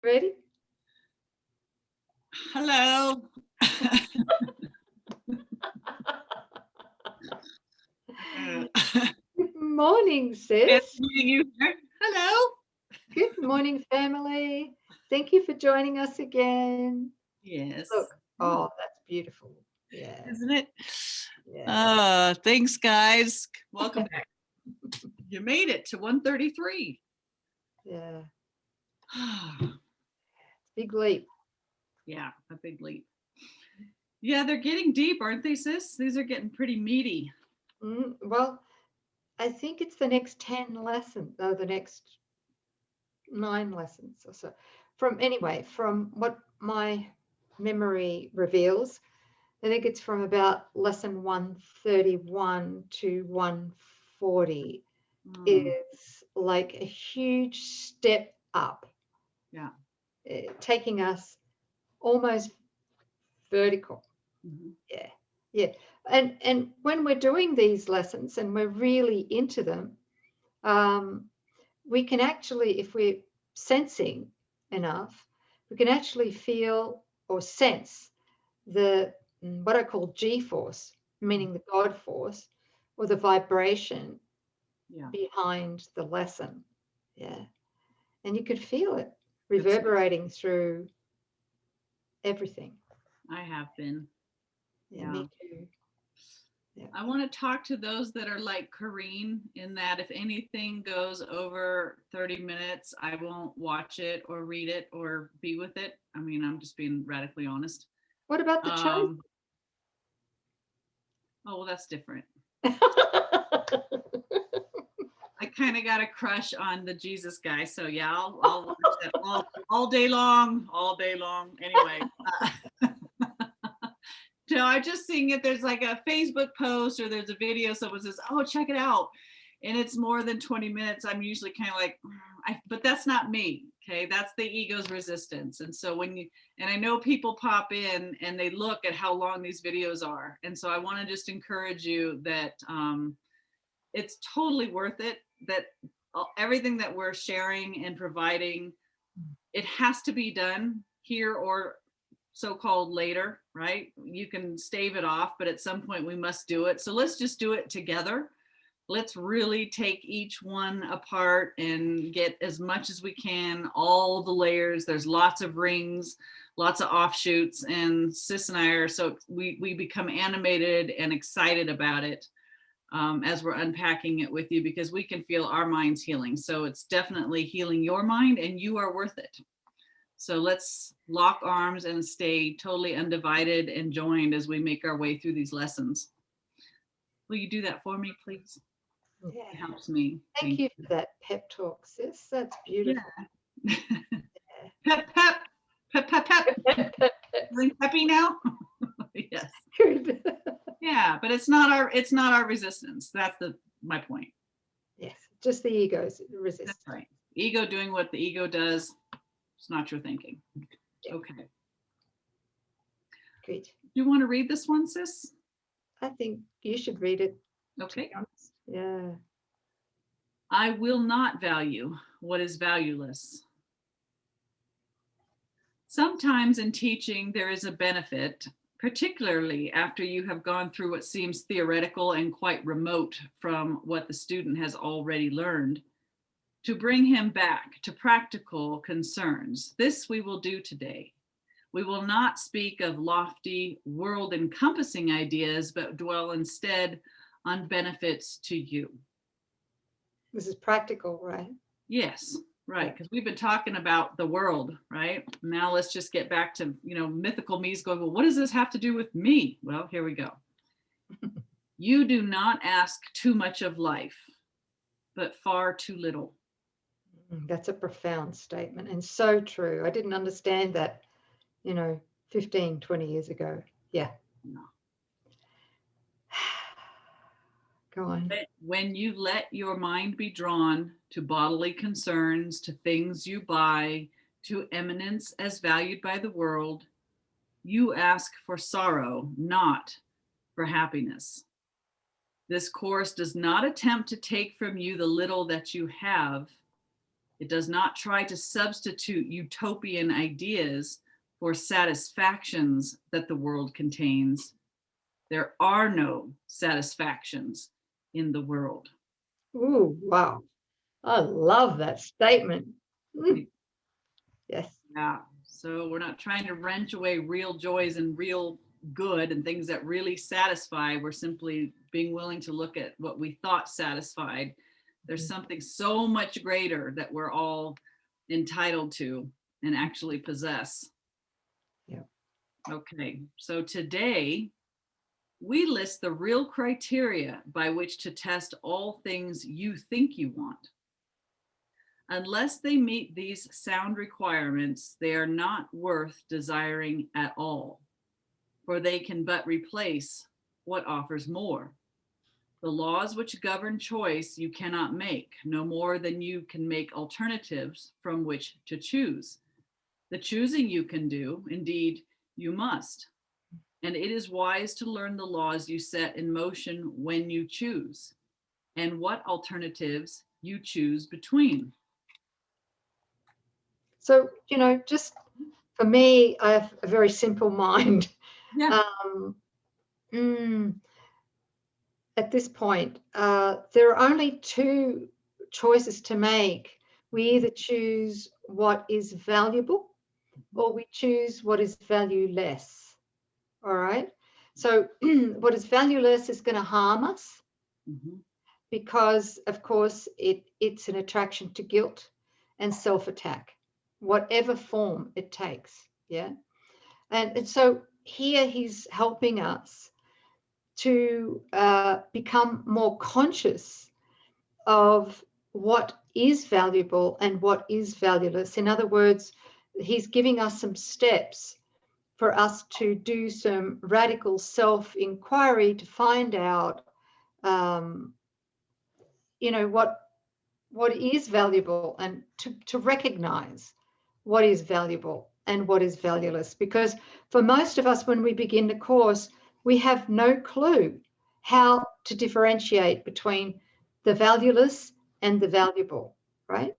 Ready? Hello. Good morning, Good sis. meeting you here. Hello. Good morning, family. Thank you for joining us again. Yes. Look, oh, that's beautiful. Yeah, Isn't it? yeah. Thanks, guys. Welcome back. You made it to 133. Yeah, big leap. Yeah, a big leap. Yeah, they're getting deep, aren't they, sis? These are getting pretty meaty. Well, I think it's the next 10 lessons, no, the next 9 lessons or so. From what my memory reveals, I think it's from about lesson 131 to 140 is like a huge step up. Yeah. Taking us almost vertical. Mm-hmm. Yeah. Yeah. And when we're doing these lessons and we're really into them, we can actually, if we're sensing enough, we can actually feel or sense the what I call G force, meaning the God force, or the vibration behind the lesson. Yeah. And you could feel it reverberating through everything. I have been. Yeah, me too. Yeah. I want to talk to those that are like Coreen, in that if anything goes over 30 minutes, I won't watch it or read it or be with it. I mean, I'm just being radically honest. What about the chosen? Oh, well, that's different. I kind of got a crush on the Jesus guy. So yeah, I'll watch that all day long, Anyway. No, I just seeing it. There's like a Facebook post or there's a video. Someone says, "Oh, check it out," and it's more than 20 minutes. I'm usually kind of like, but that's not me. Okay, that's the ego's resistance. And so and I know people pop in and they look at how long these videos are. And so I want to just encourage you that it's totally worth it. That everything that we're sharing and providing, it has to be done here or so-called later, right? You can stave it off, but at some point we must do it. So let's just do it together. Let's really take each one apart and get as much as we can, all the layers. There's lots of rings, lots of offshoots, and Sis and I are so we become animated and excited about it as we're unpacking it with you, because we can feel our minds healing. So it's definitely healing your mind, and you are worth it. So let's lock arms and stay totally undivided and joined as we make our way through these lessons. Will you do that for me, please? Yeah. It helps me. Thank you for that pep talk, sis. That's beautiful. Yeah. Pep, pep, pep, pep, pep. Feeling peppy now? Yes. Good. Yeah, but it's not our resistance. That's my point. Yes, just the ego's resistance. That's right. Ego doing what the ego does. It's not your thinking. Yeah. Okay. Good. You want to read this one, sis? I think you should read it. Okay. Yeah. I will not value what is valueless. Sometimes in teaching, there is a benefit, particularly after you have gone through what seems theoretical and quite remote from what the student has already learned, to bring him back to practical concerns. This we will do today. We will not speak of lofty, world-encompassing ideas, but dwell instead on benefits to you. This is practical, right? Yes, right, because we've been talking about the world, right? Now let's just get back to, mythical me's going, well, what does this have to do with me? Well, here we go. You do not ask too much of life, but far too little. That's a profound statement and so true. I didn't understand that, 15, 20 years ago. Yeah. No. Go on. When you let your mind be drawn to bodily concerns, to things you buy, to eminence as valued by the world, you ask for sorrow, not for happiness. This course does not attempt to take from you the little that you have, It does not try to substitute utopian ideas for satisfactions that the world contains. There are no satisfactions in the world. Ooh, wow. I love that statement. Mm, yes. Yeah. So we're not trying to wrench away real joys and real good and things that really satisfy. We're simply being willing to look at what we thought satisfied. There's something so much greater that we're all entitled to and actually possess. Yeah. Okay. So today we list the real criteria by which to test all things you think you want. Unless they meet these sound requirements, they are not worth desiring at all, for they can but replace what offers more. The laws which govern choice you cannot make, no more than you can make alternatives from which to choose. The choosing you can do, indeed, you must. And it is wise to learn the laws you set in motion when you choose, and what alternatives you choose between. So, just for me, I have a very simple mind. Yeah. Um, at this point, there are only two choices to make. We either choose what is valuable or we choose what is valueless. All right. So, what is valueless is going to harm us Mm-hmm. because, of course, it's an attraction to guilt and self-attack, whatever form it takes. Yeah. And so here he's helping us to become more conscious of what is valuable and what is valueless. In other words, he's giving us some steps for us to do some radical self-inquiry to find out, what is valuable and to recognize what is valuable and what is valueless. Because for most of us, when we begin the course, we have no clue how to differentiate between the valueless and the valuable, right?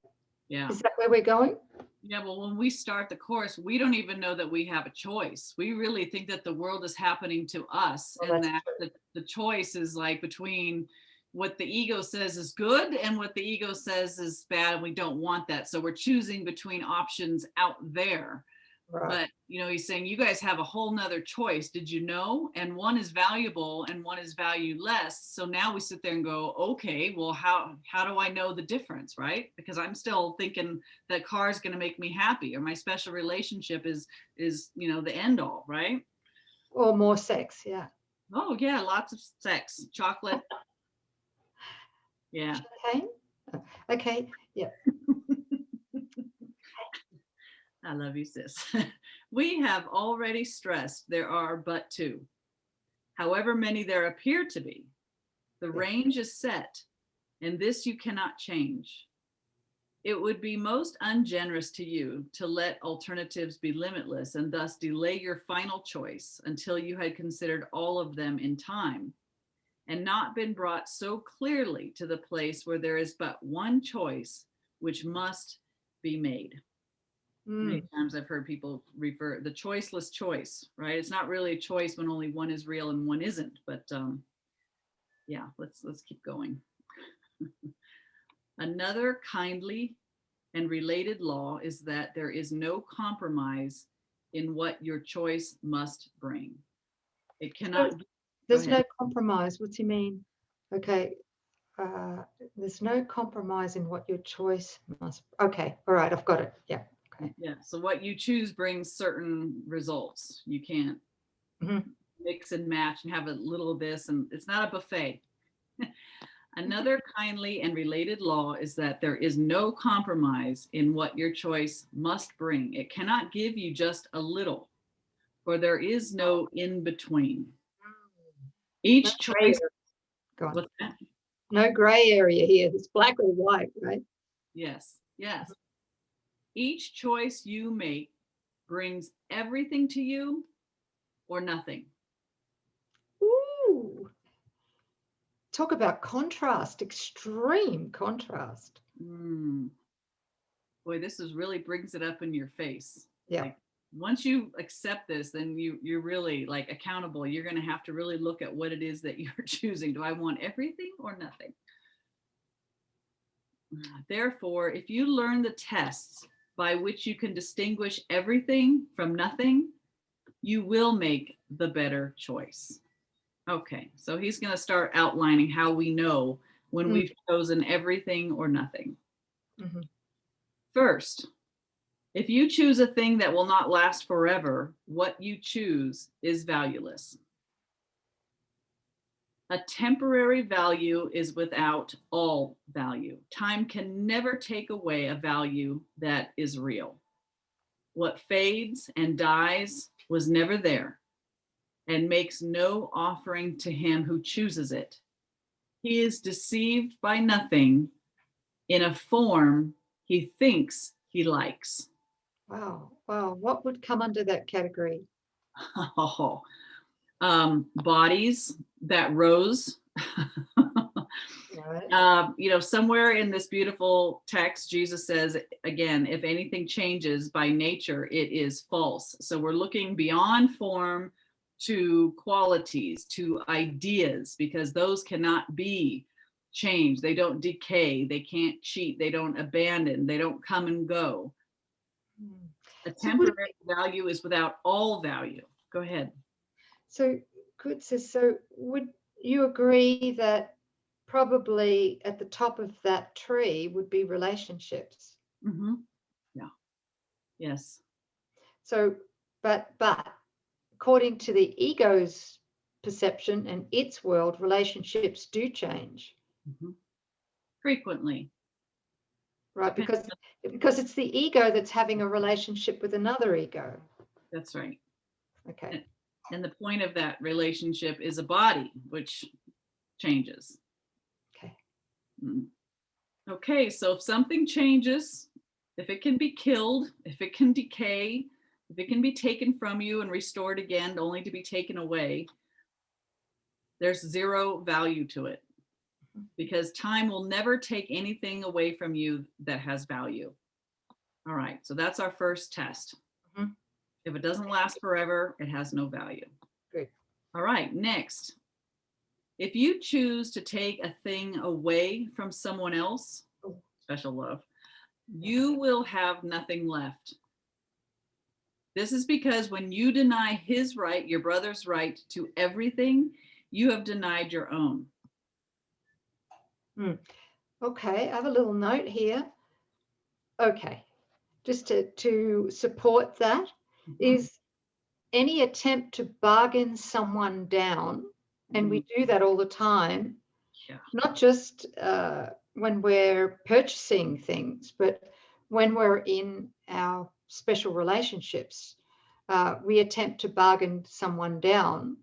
Yeah. Is that where we're going? Yeah, well, when we start the course, we don't even know that we have a choice. We really think that the world is happening to us, Well, and that's that true. the choice is like between what the ego says is good and what the ego says is bad, and we don't want that. So we're choosing between options out there. Right. But he's saying you guys have a whole nother choice. Did you know? And one is valuable and one is valueless. So now we sit there and go, okay, well, how do I know the difference, right? Because I'm still thinking that car is going to make me happy, or my special relationship is the end all, right? Or more sex, yeah. Oh yeah, lots of sex, chocolate. Yeah. Okay. Okay. Yeah. I love you, sis. We have already stressed there are but two. However many there appear to be, the range is set, and this you cannot change. It would be most ungenerous to you to let alternatives be limitless and thus delay your final choice until you had considered all of them in time and not been brought so clearly to the place where there is but one choice which must be made. Many times I've heard people refer the choiceless choice, right? It's not really a choice when only one is real and one isn't, but yeah, let's keep going. Another kindly and related law is that there is no compromise in what your choice must bring. It cannot. So there's no compromise. What's he mean? Okay. There's no compromise in what your choice must. Okay. All right. I've got it. Yeah. Okay. Yeah. So what you choose brings certain results. You can't mix and match and have a little of this, and it's not a buffet. Another kindly and related law is that there is no compromise in what your choice must bring. It cannot give you just a little, for there is no in between. Each choice. Go on. What's that? No gray area here. It's black or white, right? Yes, yes. Each choice you make brings everything to you or nothing. Ooh. Talk about contrast, extreme contrast. Boy, this is really brings it up in your face. Yeah. Like, once you accept this, then you're really like accountable. You're going to have to really look at what it is that you're choosing. Do I want everything or nothing? Therefore, if you learn the tests by which you can distinguish everything from nothing, you will make the better choice. Okay, so he's going to start outlining how we know when we've chosen everything or nothing. Mm-hmm. First, if you choose a thing that will not last forever, what you choose is valueless. A temporary value is without all value. Time can never take away a value that is real. What fades and dies was never there and makes no offering to him who chooses it. He is deceived by nothing in a form he thinks he likes. Wow. Wow. What would come under that category? Oh, bodies that rose. Right. Somewhere in this beautiful text, Jesus says, again, if anything changes by nature, it is false. So we're looking beyond form to qualities, to ideas, because those cannot be changed. They don't decay. They can't cheat. They don't abandon. They don't come and go. A temporary value is without all value. Go ahead. So, good sis. So, would you agree that probably at the top of that tree would be relationships? Mm-hmm. Yeah. Yes. So, but according to the ego's perception and its world, relationships do change. Mm-hmm. Frequently. Right? Because it's the ego that's having a relationship with another ego. That's right. Okay. And the point of that relationship is a body, which changes. Okay. Okay, so if something changes, if it can be killed, if it can decay, if it can be taken from you and restored again, only to be taken away, there's zero value to it, because time will never take anything away from you that has value. All right, so that's our first test. Mm-hmm. If it doesn't last forever, it has no value. Good. All right, next. If you choose to take a thing away from someone else, special love, you will have nothing left. This is because when you deny his right, your brother's right to everything, you have denied your own. Okay, I have a little note here. Okay, just to support that, is any attempt to bargain someone down, and we do that all the time, not just when we're purchasing things, but when we're in our special relationships, we attempt to bargain someone down,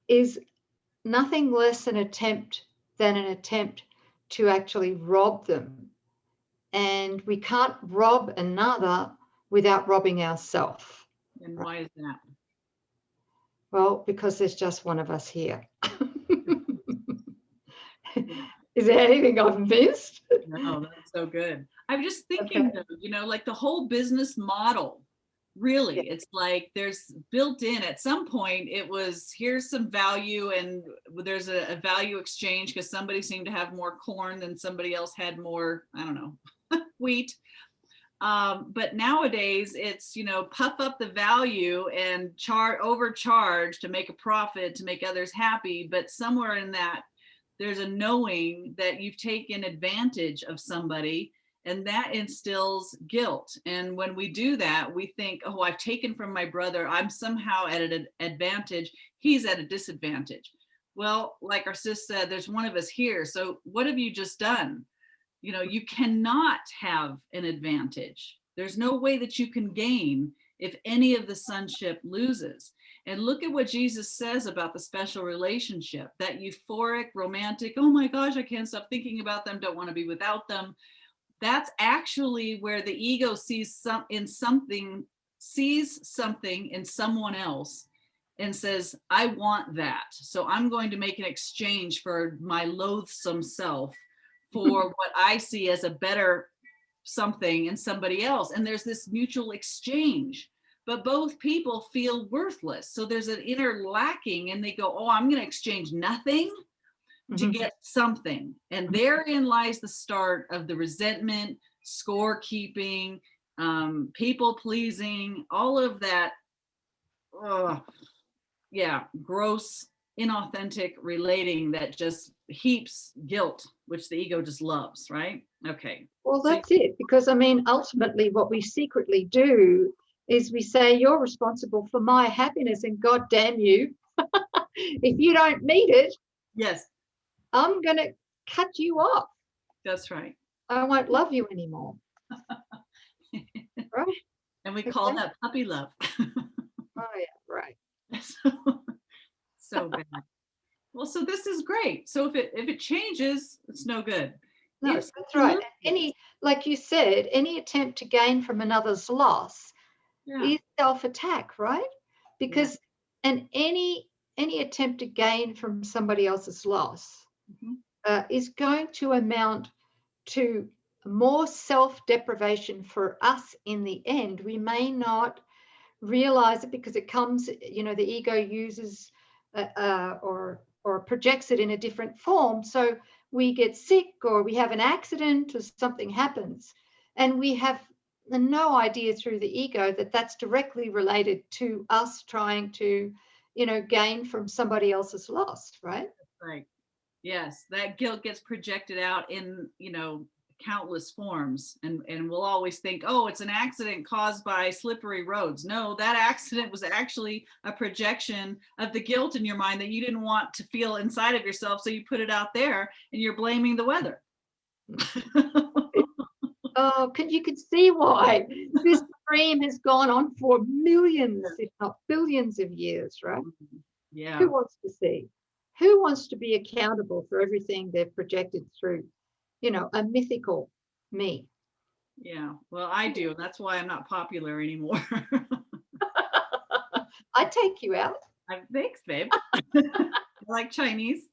is nothing less than an attempt to actually rob them. And we can't rob another without robbing ourselves. And why is that? Well, because there's just one of us here. Is there anything I've missed? No, that's so good. I'm just thinking, though, like the whole business model, really, it's like there's built in at some point, it was here's some value and there's a value exchange because somebody seemed to have more corn than somebody else had more, I don't know, wheat. But nowadays it's, puff up the value and overcharge to make a profit, to make others happy. But somewhere in that, there's a knowing that you've taken advantage of somebody, and that instills guilt. And when we do that, we think, oh, I've taken from my brother. I'm somehow at an advantage. He's at a disadvantage. Well, like our sis said, there's one of us here. So what have you just done? You cannot have an advantage. There's no way that you can gain if any of the sonship loses. And look at what Jesus says about the special relationship, that euphoric, romantic, oh my gosh, I can't stop thinking about them, don't want to be without them. That's actually where the ego sees something in someone else and says, I want that. So I'm going to make an exchange for my loathsome self for what I see as a better something in somebody else. And there's this mutual exchange, but both people feel worthless. So there's an inner lacking, and they go, oh, I'm going to exchange nothing to get something. And therein lies the start of the resentment, scorekeeping, people pleasing, all of that. Gross, inauthentic relating that just heaps guilt, which the ego just loves, right? Okay. Well, that's it. Because I mean, ultimately, what we secretly do is we say, you're responsible for my happiness, and God damn you, if you don't meet it, yes, I'm going to cut you off. That's right. I won't love you anymore. Right? And we call that puppy love. Oh, yeah, right. So bad. Well, so this is great. So if it changes, it's no good. No, that's right. Any, like you said, any attempt to gain from another's loss is self-attack, right? Because and any attempt to gain from somebody else's loss is going to amount to more self-deprivation for us in the end. We may not realize it because it comes, the ego uses or projects it in a different form. So we get sick, or we have an accident, or something happens, and we have no idea through the ego that that's directly related to us trying to, gain from somebody else's loss, right? Right. Yes, that guilt gets projected out in, countless forms, and we'll always think, oh, it's an accident caused by slippery roads. No, that accident was actually a projection of the guilt in your mind that you didn't want to feel inside of yourself, so you put it out there, and you're blaming the weather. Oh, you can see why this dream has gone on for millions, if not billions of years, right? Yeah. Who wants to see? Who wants to be accountable for everything they've projected through, a mythical me? Yeah, well, I do. That's why I'm not popular anymore. I take you out. Thanks, babe. I like Chinese.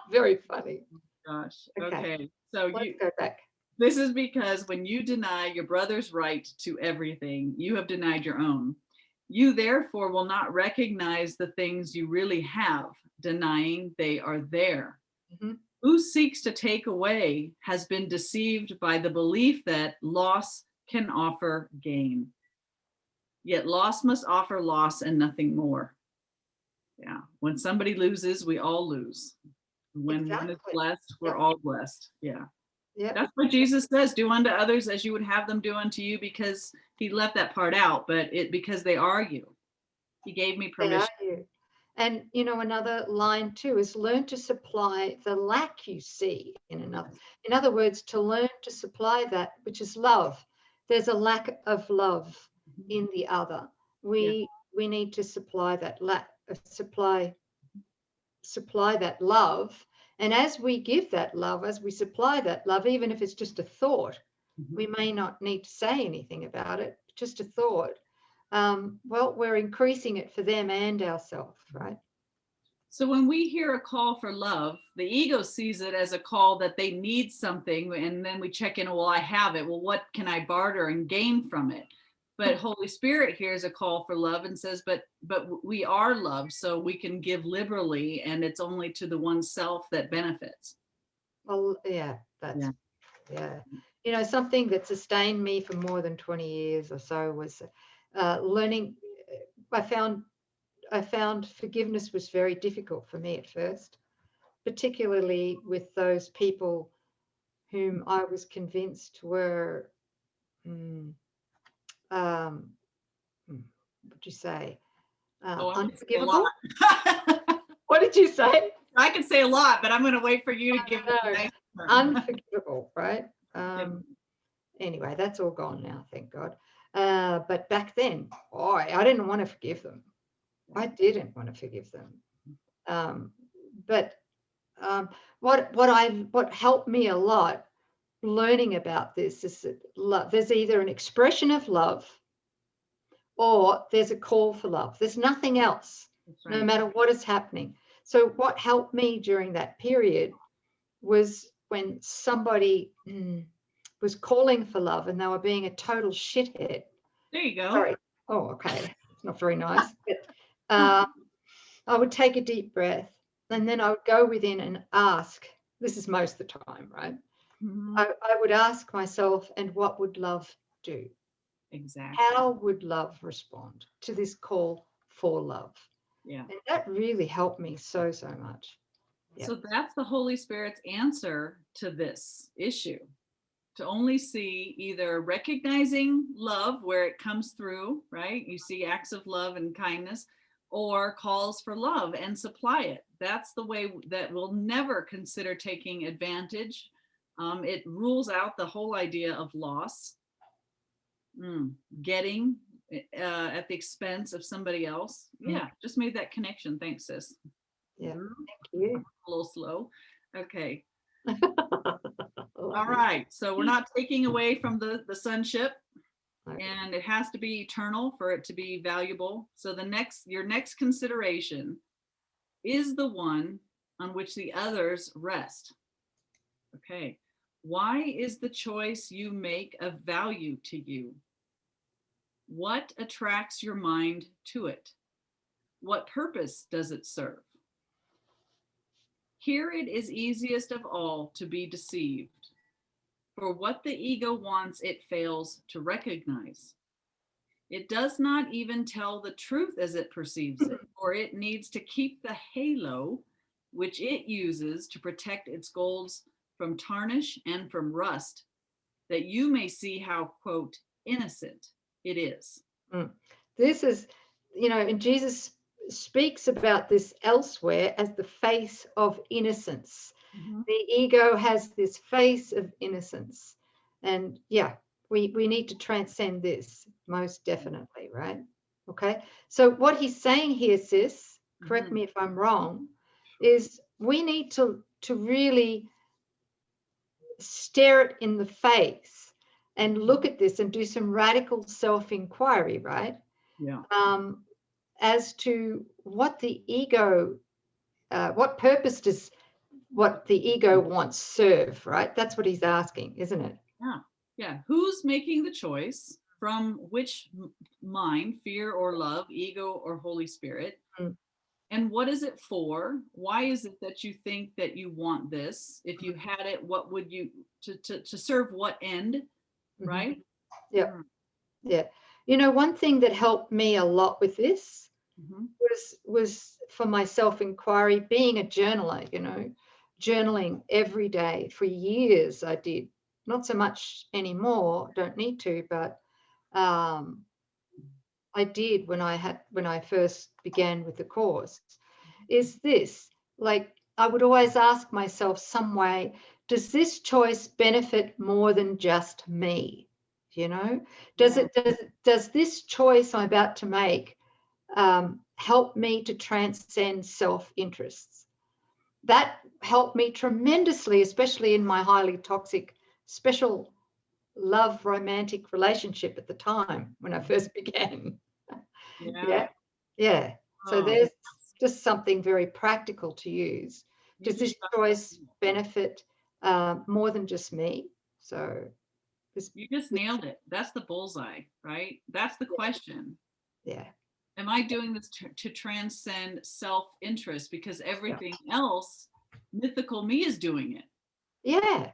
Very funny. Gosh. Okay. So let's go back. This is because when you deny your brother's right to everything, you have denied your own. You therefore will not recognize the things you really have, denying they are there. Who seeks to take away has been deceived by the belief that loss can offer gain. Yet loss must offer loss and nothing more. Yeah. When somebody loses, we all lose. When one is blessed, we're all blessed. Yeah. Yeah. That's what Jesus says, do unto others as you would have them do unto you, because he left that part out, but because they are you. He gave me permission. They are you. And, another line too is learn to supply the lack you see in another. In other words, to learn to supply that, which is love. There's a lack of love in the other. We need to supply that lack, supply that love. And as we give that love, as we supply that love, even if it's just a thought, we may not need to say anything about it, just a thought. Well, we're increasing it for them and ourselves, right? So when we hear a call for love, the ego sees it as a call that they need something, and then we check in, well, I have it. Well, what can I barter and gain from it? But Holy Spirit hears a call for love and says, but we are love, so we can give liberally, and it's only to the one self that benefits. Well, yeah. Something that sustained me for more than 20 years or so was learning. I found forgiveness was very difficult for me at first, particularly with those people whom I was convinced were, what would you say, unforgivable? What did you say? I could say a lot, but I'm going to wait for you to give me a nice unforgivable, right? Anyway, that's all gone now, thank God. But back then, I didn't want to forgive them. I didn't want to forgive them. But what helped me a lot learning about this is that there's either an expression of love or there's a call for love. There's nothing else, no matter what is happening. So what helped me during that period was when somebody was calling for love and they were being a total shithead. There you go. Sorry. Oh, okay. It's not very nice. But I would take a deep breath, and then I would go within and ask. This is most of the time, right? Mm-hmm. I would ask myself, and what would love do? Exactly. How would love respond to this call for love? Yeah. And that really helped me so much. So that's the Holy Spirit's answer to this issue. To only see either recognizing love where it comes through, right? You see acts of love and kindness, or calls for love and supply it. That's the way that we'll never consider taking advantage. It rules out the whole idea of loss, getting at the expense of somebody else. Yeah, just made that connection. Thanks, sis. Yeah, thank you. A little slow. Okay. All right. So we're not taking away from the sonship, and it has to be eternal for it to be valuable. So your next consideration is the one on which the others rest. Okay. Why is the choice you make of value to you? What attracts your mind to it? What purpose does it serve? Here it is easiest of all to be deceived. For what the ego wants, it fails to recognize. It does not even tell the truth as it perceives it, for it needs to keep the halo which it uses to protect its goals from tarnish and from rust, that you may see how, quote, innocent it is. This is, and Jesus speaks about this elsewhere as the face of innocence. The ego has this face of innocence. And we need to transcend this most definitely, right? Okay. So what he's saying here, sis, correct me if I'm wrong, is we need to really stare it in the face and look at this and do some radical self-inquiry, right? Yeah. As to what the ego, what purpose does what the ego wants serve, right? That's what he's asking, isn't it? Yeah. Who's making the choice from which mind, fear or love, ego or Holy Spirit? And what is it for? Why is it that you think that you want this? If you had it, what would you, to serve what end, right? Yeah. One thing that helped me a lot with this was for my self-inquiry, being a journaler, journaling every day for years. I did, not so much anymore, don't need to, but I did when I first began with the course. Is this, like, I would always ask myself some way, does this choice benefit more than just me? Does this choice I'm about to make help me to transcend self-interests? That helped me tremendously, especially in my highly toxic, special love romantic relationship at the time when I first began. Yeah. So there's just something very practical to use. Does this choice benefit more than just me? So you just nailed it. That's the bullseye, right? That's the question. Yeah. Am I doing this to transcend self-interest? Because everything else, mythical me, is doing it. Yeah.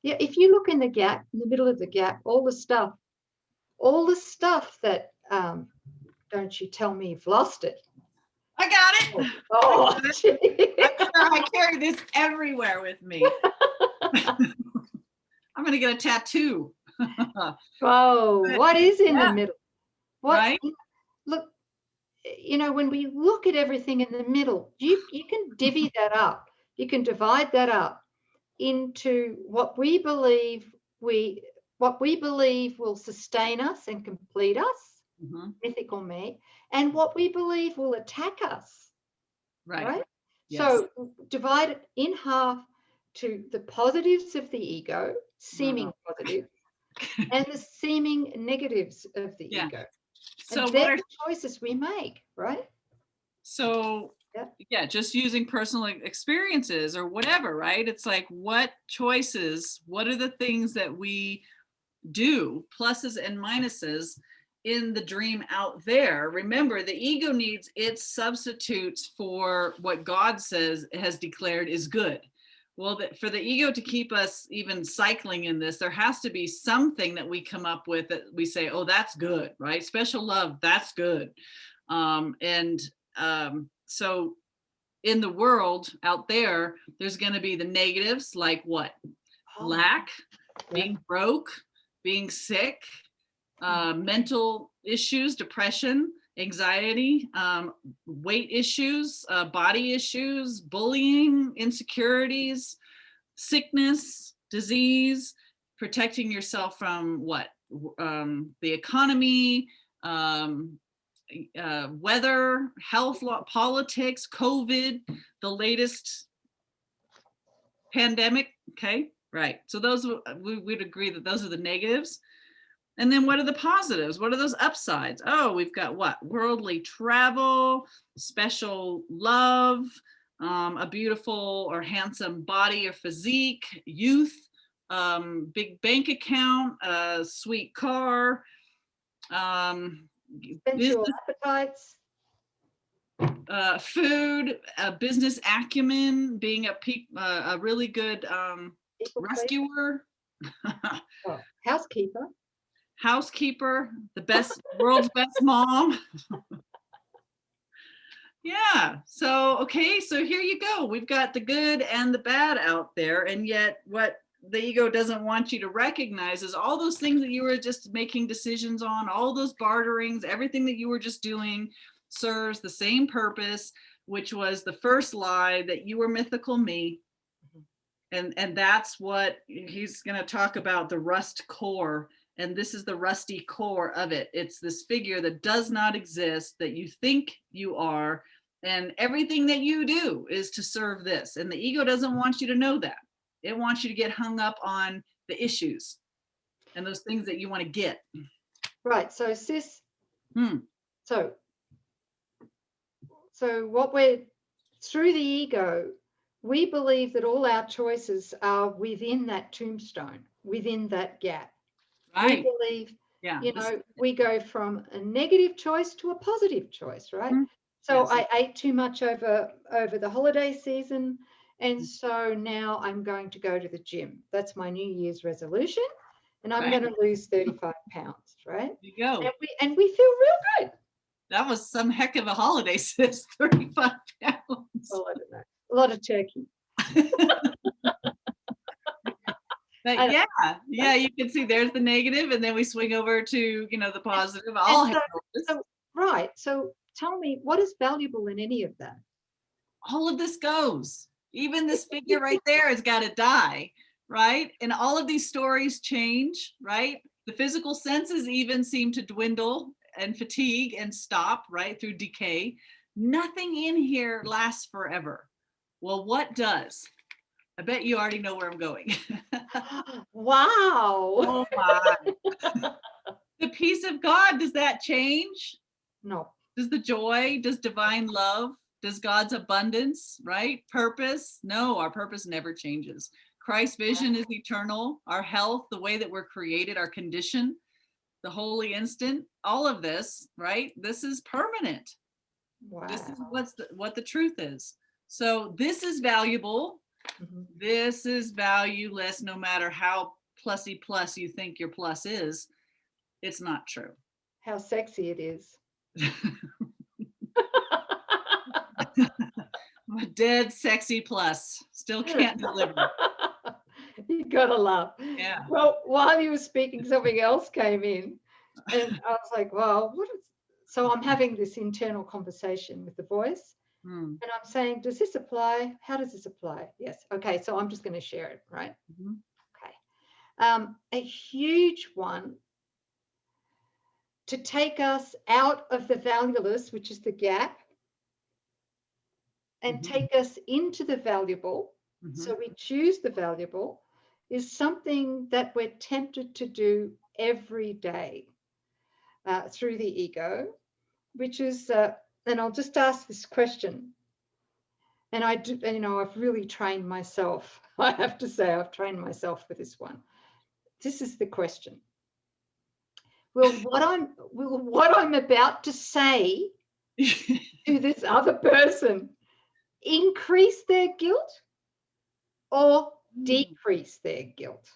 If you look in the gap, in the middle of the gap, all the stuff that, don't you tell me you've lost it. I got it. Oh, I carry this everywhere with me. I'm going to get a tattoo. Oh, what is in the middle? What? Right? Look, when we look at everything in the middle, you can divvy that up. You can divide that up into what we believe will sustain us and complete us, mythical me, and what we believe will attack us. Right? Yes. So divide it in half to the positives of the ego, seeming positive, and the seeming negatives of the ego. So and they're the choices we make, right? So yeah, just using personal experiences or whatever, right? It's like, what choices, what are the things that we do, pluses and minuses, in the dream out there? Remember, the ego needs its substitutes for what God says has declared is good. Well, for the ego to keep us even cycling in this, there has to be something that we come up with that we say, oh, that's good, right? Special love, that's good. So in the world out there, there's going to be the negatives, like what? Lack, being broke, being sick, mental issues, depression, anxiety, weight issues, body issues, bullying, insecurities, sickness, disease, protecting yourself from what? The economy, weather, health, politics, COVID, the latest pandemic. Okay, right. So those, we would agree that those are the negatives. And then what are the positives? What are those upsides? Oh, we've got what? Worldly travel, special love, a beautiful or handsome body or physique, youth, big bank account, a sweet car, sensual appetites, food, business acumen, being a really good rescuer, housekeeper, the best, world's best mom. Yeah. So, okay. So here you go. We've got the good and the bad out there. And yet what the ego doesn't want you to recognize is all those things that you were just making decisions on, all those barterings, everything that you were just doing serves the same purpose, which was the first lie, that you were mythical me. And that's what he's going to talk about, the rust core. And this is the rusty core of it. It's this figure that does not exist, that you think you are. And everything that you do is to serve this. And the ego doesn't want you to know that. It wants you to get hung up on the issues and those things that you want to get. Right. So sis, so what we're, through the ego, we believe that all our choices are within that tombstone, within that gap. Right. We believe, we go from a negative choice to a positive choice, right? So I ate too much over the holiday season, and so now I'm going to go to the gym. That's my New Year's resolution, and I'm going to lose 35 pounds, right? There you go. And we feel real good. That was some heck of a holiday, sis, 35 pounds. Well, I don't know. A lot of turkey. But yeah, you can see there's the negative, and then we swing over to, the positive. All right. So tell me, what is valuable in any of that? All of this goes. Even this figure right there has got to die, right? And all of these stories change, right? The physical senses even seem to dwindle and fatigue and stop, right, through decay. Nothing in here lasts forever. Well, what does? I bet you already know where I'm going. Wow. Oh my. The peace of God, does that change? No. Does the joy, does divine love, does God's abundance, right? Purpose? No, our purpose never changes. Christ's vision is eternal. Our health, the way that we're created, our condition, the holy instant, all of this, right? This is permanent. Wow. This is what the truth is. So this is valuable. This is valueless, no matter how plussy plus you think your plus is. It's not true. How sexy it is. I'm a dead sexy plus. Still can't deliver. You gotta laugh. Yeah. Well, while you were speaking, something else came in, and I was like, "Well, what is?" So I'm having this internal conversation with the voice. And I'm saying, does this apply? How does this apply? Yes. Okay. So I'm just going to share it, right? Okay. A huge one to take us out of the valueless, which is the gap, and take us into the valuable. So we choose the valuable, is something that we're tempted to do every day through the ego, which is, and I'll just ask this question. and I do, you know, I've really trained myself. I have to say, I've trained myself with this one. This is the question. Will what I'm about to say to this other person increase their guilt or decrease their guilt?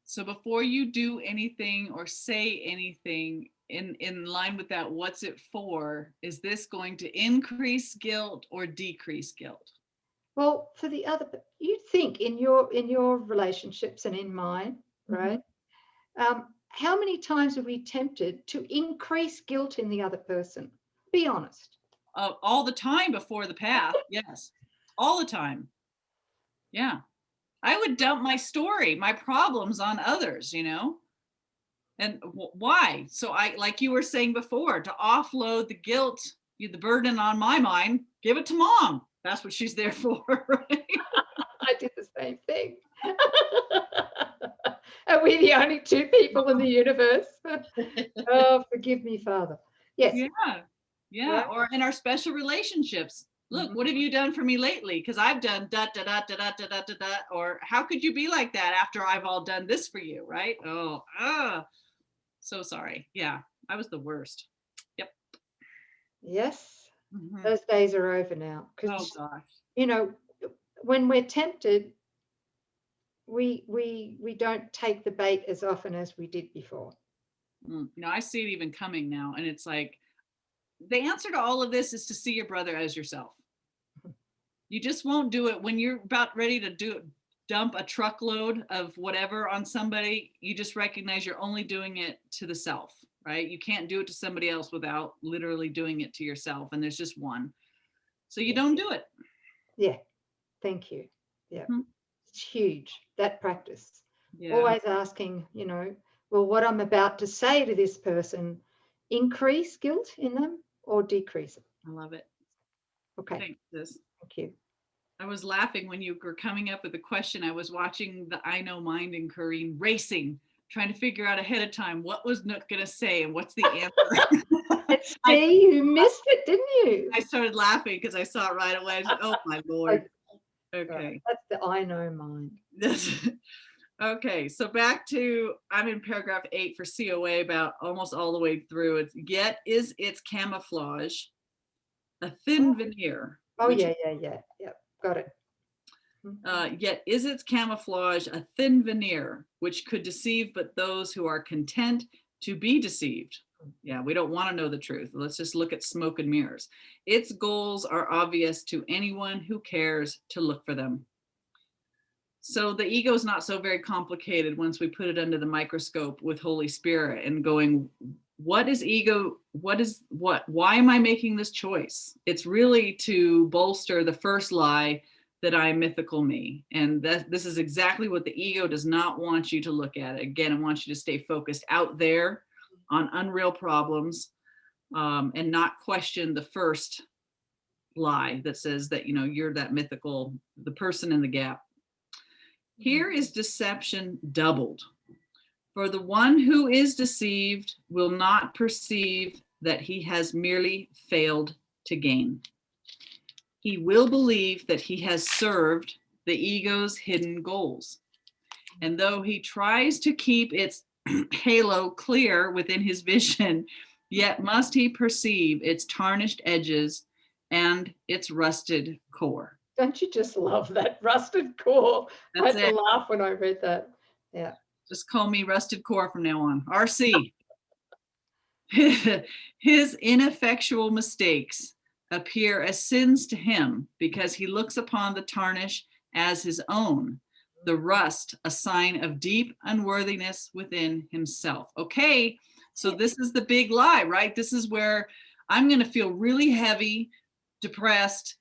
So before you do anything or say anything in line with that, what's it for? Is this going to increase guilt or decrease guilt? Well, for the other, you think in your relationships and in mine, right? How many times are we tempted to increase guilt in the other person? Be honest. All the time before the path. Yes, all the time. Yeah. I would dump my story, my problems on others, you know? And why? So I, like you were saying before, to offload the guilt, the burden on my mind, give it to mom. That's what she's there for, right? I did the same thing. Are we the only two people in the universe? Oh, forgive me, Father. Yes. Yeah. Right? Or in our special relationships. Look, what have you done for me lately? Because I've done da da da da da da da da da. Or how could you be like that after I've all done this for you, right? Oh, so sorry. Yeah, I was the worst. Yep. Yes. Those days are over now. Oh gosh. You know, when we're tempted, we don't take the bait as often as we did before. No, I see it even coming now, and it's like the answer to all of this is to see your brother as yourself. You just won't do it when you're about ready to dump a truckload of whatever on somebody. You just recognize you're only doing it to the self, right? You can't do it to somebody else without literally doing it to yourself, and there's just one. So you don't do it. Yeah. Thank you. Yeah. It's huge, that practice. Yeah. Always asking, you know, will what I'm about to say to this person increase guilt in them or decrease it? I love it. Okay. Thanks, sis. Thank you. I was laughing when you were coming up with the question. I was watching the I Know Mind and Coreen racing, trying to figure out ahead of time what was Nouk going to say and what's the answer. See, you missed it, didn't you? I started laughing because I saw it right away. I said, oh my Lord. Okay. That's the I Know Mind. Okay, so back to, I'm in paragraph 8 for COA, about almost all the way through. It's yet is its camouflage a thin veneer. Oh, yeah. Got it. Yet is its camouflage a thin veneer, which could deceive but those who are content to be deceived. Yeah, we don't want to know the truth. Let's just look at smoke and mirrors. Its goals are obvious to anyone who cares to look for them. So the ego is not so very complicated once we put it under the microscope with Holy Spirit and going, what is ego? Why am I making this choice? It's really to bolster the first lie that I'm mythical me. And this is exactly what the ego does not want you to look at. Again, it wants you to stay focused out there on unreal problems, and not question the first lie that says that, you know, you're that mythical, the person in the gap. Here is deception doubled. For the one who is deceived will not perceive that he has merely failed to gain. He will believe that he has served the ego's hidden goals. And though he tries to keep its halo clear within his vision, yet must he perceive its tarnished edges and its rusted core. Don't you just love that rusted core? I had to laugh when I read that. Yeah. Just call me Rusted Core from now on. RC. His ineffectual mistakes appear as sins to him because he looks upon the tarnish as his own, the rust a sign of deep unworthiness within himself. Okay, so this is the big lie, right? This is where I'm going to feel really heavy, depressed,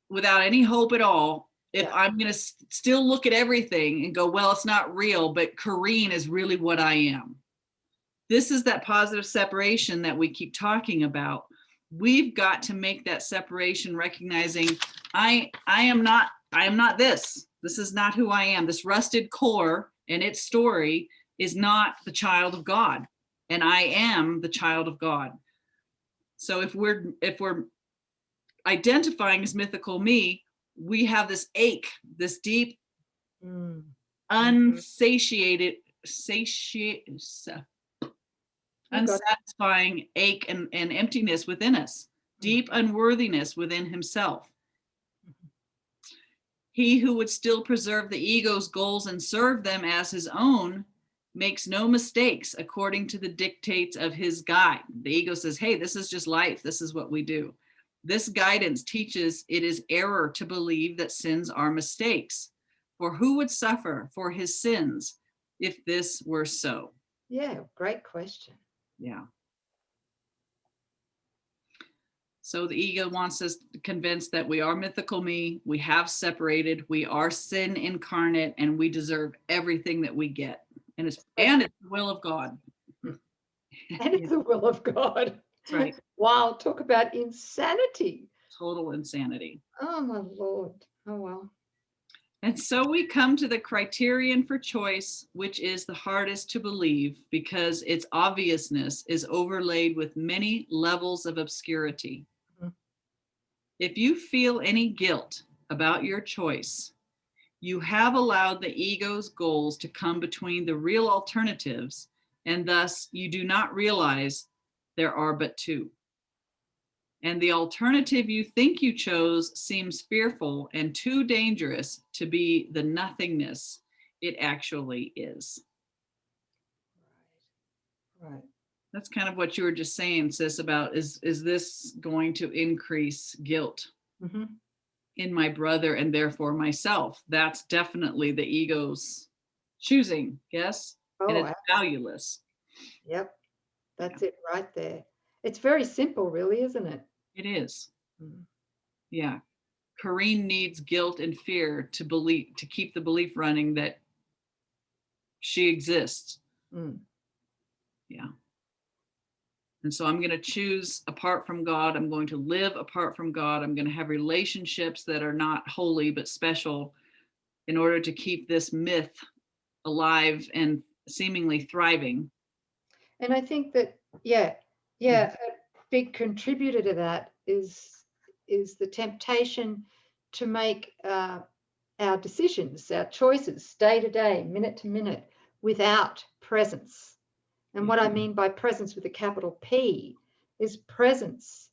without any hope at all, if I'm going to still look at everything and go, well, it's not real, but Coreen is really what I am. This is that positive separation that we keep talking about. We've got to make that separation, recognizing I am not this. This is not who I am. This rusted core and its story is not the child of God. And I am the child of God. So if we're identifying as mythical me, we have this ache, this deep, unsatiated, unsatisfying ache and emptiness within us, deep unworthiness within himself. He who would still preserve the ego's goals and serve them as his own makes no mistakes according to the dictates of his guide. The ego says, hey, this is just life. This is what we do. This guidance teaches it is error to believe that sins are mistakes. For who would suffer for his sins if this were so? Yeah, great question. Yeah. So the ego wants us convinced that we are mythical me, we have separated, we are sin incarnate, and we deserve everything that we get. And it's the will of God. And it's the will of God. That's right. Wow, talk about insanity. Total insanity. Oh my Lord. Oh well. And so we come to the criterion for choice, which is the hardest to believe because its obviousness is overlaid with many levels of obscurity. If you feel any guilt about your choice, you have allowed the ego's goals to come between the real alternatives, and thus you do not realize there are but two. And the alternative you think you chose seems fearful and too dangerous to be the nothingness it actually is. Right. That's kind of what you were just saying, sis, about is this going to increase guilt in my brother and therefore myself? That's definitely the ego's choosing, yes? And it's valueless. Yep, that's it right there. It's very simple, really, isn't it? It is. Yeah. Coreen needs guilt and fear to believe, to keep the belief running that she exists. Yeah. And so I'm going to choose apart from God. I'm going to live apart from God. I'm going to have relationships that are not holy but special in order to keep this myth alive and seemingly thriving. And I think that, a big contributor to that is the temptation to make our decisions, our choices, day to day, minute to minute, without presence. And what I mean by presence with a capital P is presence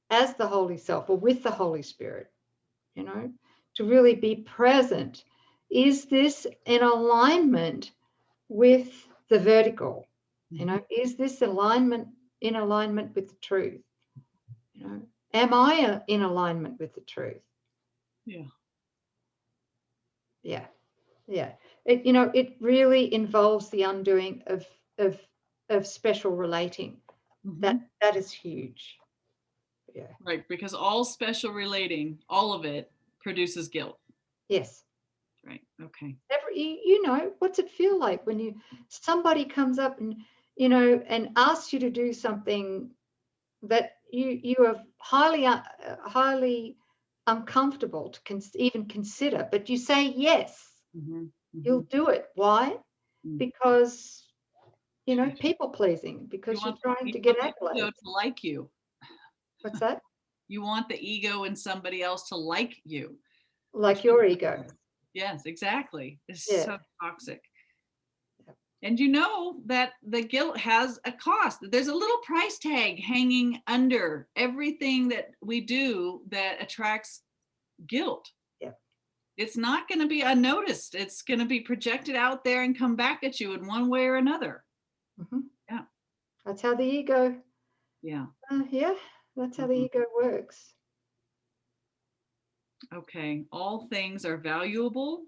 as the Holy Self or with the Holy Spirit, to really be present. Is this in alignment with the vertical? Is this in alignment with the truth? Am I in alignment with the truth? Yeah. It really involves the undoing of special relating. That is huge. Yeah. Right, because all special relating, all of it produces guilt. Yes. Right. Okay. What's it feel like when somebody comes up and asks you to do something that you are highly uncomfortable to even consider, but you say yes. You'll do it. Why? Because people pleasing, because you're trying to get accolades. To like you. What's that? You want the ego in somebody else to like you. Like your ego. Yes, exactly. It's so toxic. Yep. And you know that the guilt has a cost. There's a little price tag hanging under everything that we do that attracts guilt. Yep. It's not going to be unnoticed. It's going to be projected out there and come back at you in one way or another. Yeah. That's how the ego. Yeah. That's how the ego works. Okay. All things are valuable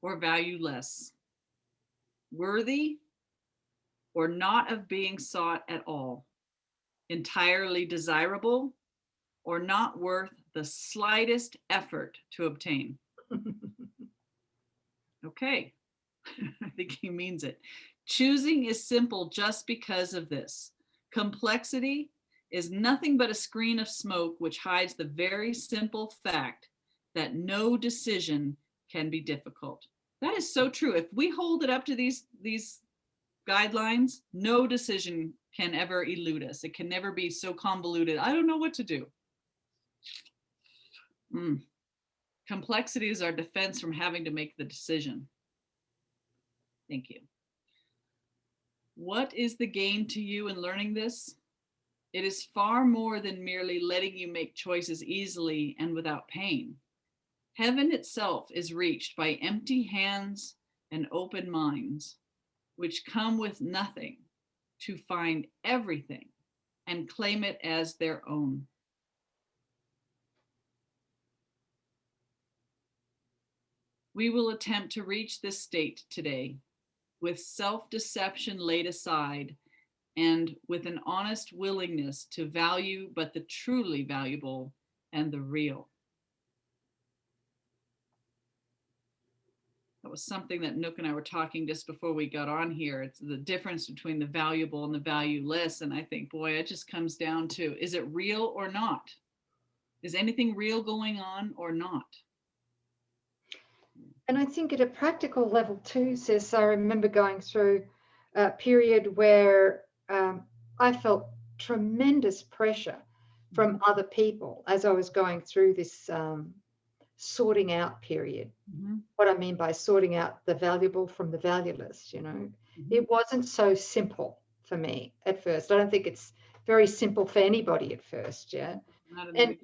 or valueless, worthy or not of being sought at all, entirely desirable or not worth the slightest effort to obtain. Okay. I think he means it. Choosing is simple just because of this. Complexity is nothing but a screen of smoke which hides the very simple fact that no decision can be difficult. That is so true. If we hold it up to these guidelines, no decision can ever elude us. It can never be so convoluted. I don't know what to do. Complexity is our defense from having to make the decision. Thank you. What is the gain to you in learning this? It is far more than merely letting you make choices easily and without pain. Heaven itself is reached by empty hands and open minds, which come with nothing to find everything and claim it as their own. We will attempt to reach this state today with self-deception laid aside and with an honest willingness to value but the truly valuable and the real. That was something that Nouk and I were talking just before we got on here. It's the difference between the valuable and the valueless. And I think, boy, it just comes down to, is it real or not? Is anything real going on or not? And I think at a practical level too, sis, I remember going through a period where I felt tremendous pressure from other people as I was going through this sorting out period. What I mean by sorting out the valuable from the valueless, you know, it wasn't so simple for me at first. I don't think it's very simple for anybody at first. Yeah. And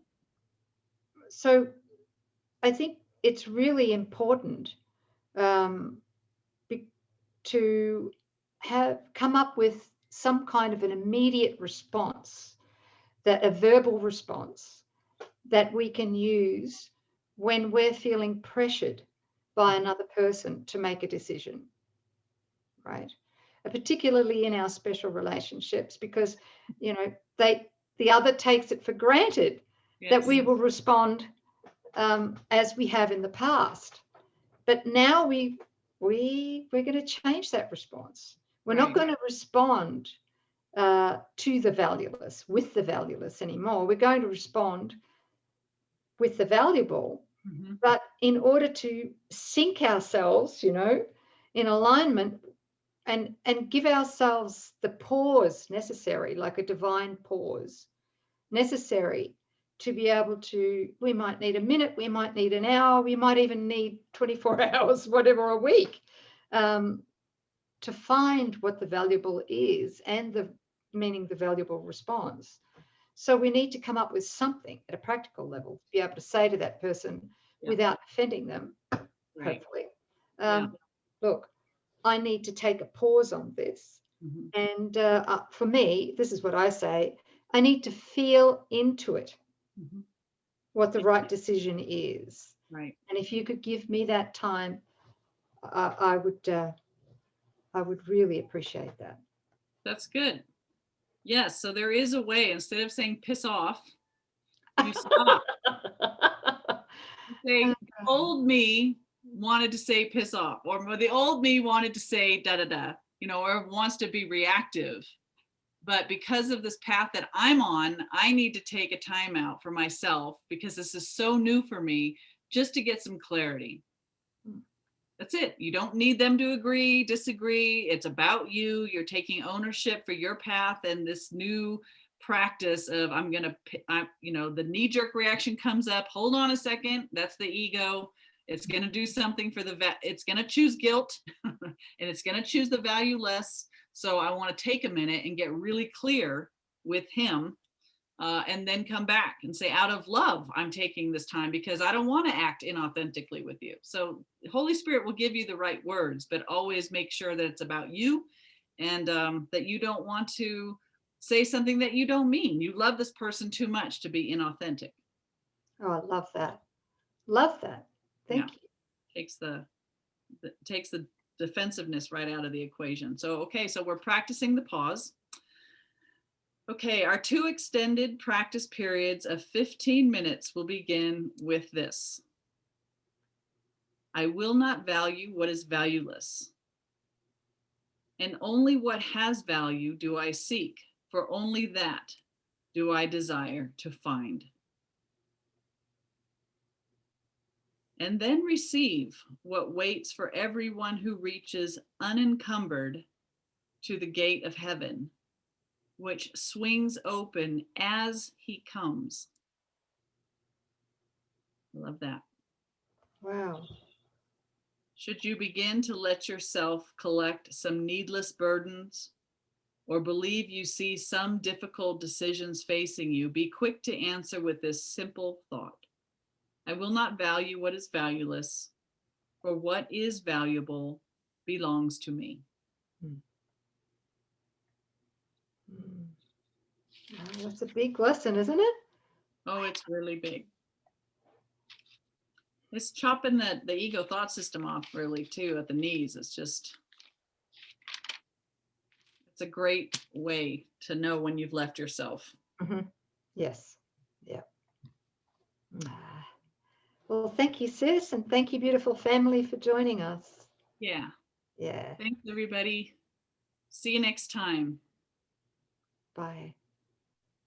so I think it's really important to have come up with some kind of an immediate response, that a verbal response that we can use when we're feeling pressured by another person to make a decision, right? Particularly in our special relationships, because, you know, the other takes it for granted that we will respond as we have in the past. But now we're going to change that response. We're not going to respond to the valueless, with the valueless anymore. We're going to respond with the valuable. But in order to sync ourselves, you know, in alignment and give ourselves the pause necessary, like a divine pause necessary to be able to, we might need a minute, we might need an hour, we might even need 24 hours, whatever, a week, to find what the valuable is and the meaning the valuable response. So we need to come up with something at a practical level to be able to say to that person without offending them, hopefully. Look, I need to take a pause on this. And for me, this is what I say, I need to feel into it, what the right decision is. Right. And if you could give me that time, I would really appreciate that. That's good. Yes. So there is a way, instead of saying piss off, you stop. You say, old me wanted to say piss off, or the old me wanted to say da da da, you know, or wants to be reactive. But because of this path that I'm on, I need to take a time out for myself because this is so new for me, just to get some clarity. That's it. You don't need them to agree, disagree. It's about you. You're taking ownership for your path and this new practice of you know, the knee-jerk reaction comes up. Hold on a second. That's the ego. It's going to do something for it's going to choose guilt and it's going to choose the valueless. So I want to take a minute and get really clear with him and then come back and say, out of love, I'm taking this time because I don't want to act inauthentically with you. So the Holy Spirit will give you the right words, but always make sure that it's about you and that you don't want to say something that you don't mean. You love this person too much to be inauthentic. Oh, I love that. Love that. Thank you. Takes the defensiveness right out of the equation. So, okay, so we're practicing the pause. Okay, our 2 extended practice periods of 15 minutes will begin with this. I will not value what is valueless. And only what has value do I seek, for only that do I desire to find. And then receive what waits for everyone who reaches unencumbered to the gate of heaven, which swings open as he comes. I love that. Wow. Should you begin to let yourself collect some needless burdens, or believe you see some difficult decisions facing you, be quick to answer with this simple thought. I will not value what is valueless, for what is valuable belongs to me. Wow, that's a big lesson, isn't it? Oh, it's really big. It's chopping the ego thought system off really too at the knees. It's a great way to know when you've left yourself. Mm-hmm. Yes. Yeah. Well, thank you, sis, and thank you, beautiful family, for joining us. Yeah. Yeah. Thanks, everybody. See you next time. Bye.